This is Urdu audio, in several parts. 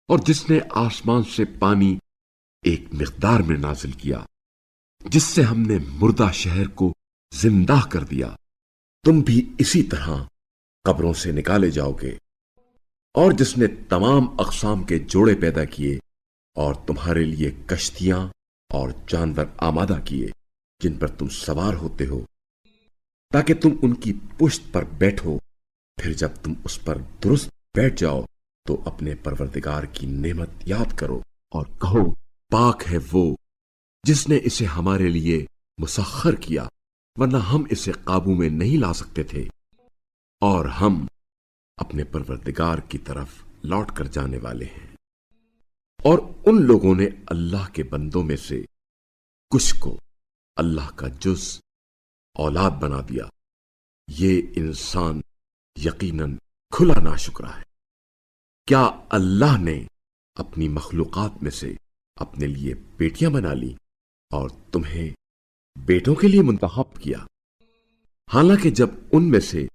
اور جس نے آسمان سے پانی ایک مقدار میں نازل کیا، جس سے ہم نے مردہ شہر کو زندہ کر دیا، تم بھی اسی طرح قبروں سے نکالے جاؤ گے۔ اور جس نے تمام اقسام کے جوڑے پیدا کیے اور تمہارے لیے کشتیاں اور جانور آمادہ کیے جن پر تم سوار ہوتے ہو، تاکہ تم ان کی پشت پر بیٹھو، پھر جب تم اس پر درست بیٹھ جاؤ تو اپنے پروردگار کی نعمت یاد کرو اور کہو، پاک ہے وہ جس نے اسے ہمارے لیے مسخر کیا، ورنہ ہم اسے قابو میں نہیں لا سکتے تھے، اور ہم اپنے پروردگار کی طرف لوٹ کر جانے والے ہیں۔ اور ان لوگوں نے اللہ کے بندوں میں سے کچھ کو اللہ کا جز اولاد بنا دیا۔ یہ انسان یقیناً کھلا ناشکرا ہے۔ کیا اللہ نے اپنی مخلوقات میں سے اپنے لیے بیٹیاں بنا لی اور تمہیں بیٹوں کے لیے منتخب کیا؟ حالانکہ جب ان میں سے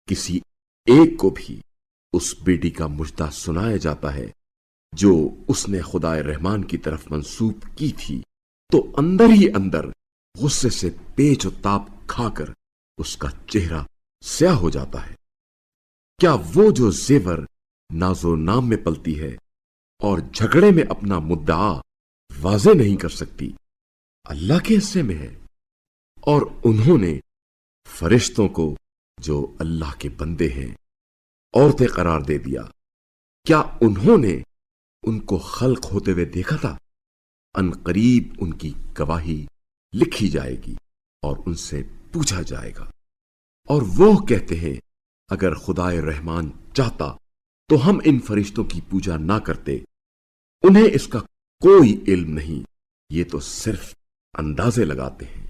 کسی ایک کو بھی اس بیٹی کا مژدہ سنایا جاتا ہے جو اس نے خدائے رحمان کی طرف منسوب کی تھی، تو اندر ہی اندر غصے سے پیچ و تاب کھا کر اس کا چہرہ سیاہ ہو جاتا ہے۔ کیا وہ جو زیور ناز و نام میں پلتی ہے اور جھگڑے میں اپنا مدعا واضح نہیں کر سکتی، اللہ کے حصے میں ہے؟ اور انہوں نے فرشتوں کو جو اللہ کے بندے ہیں عورتیں قرار دے دیا۔ کیا انہوں نے ان کو خلق ہوتے ہوئے دیکھا تھا؟ ان قریب ان کی گواہی لکھی جائے گی اور ان سے پوچھا جائے گا۔ اور وہ کہتے ہیں، اگر خدائے رحمان چاہتا تو ہم ان فرشتوں کی پوجا نہ کرتے، انہیں اس کا کوئی علم نہیں، یہ تو صرف اندازے لگاتے ہیں۔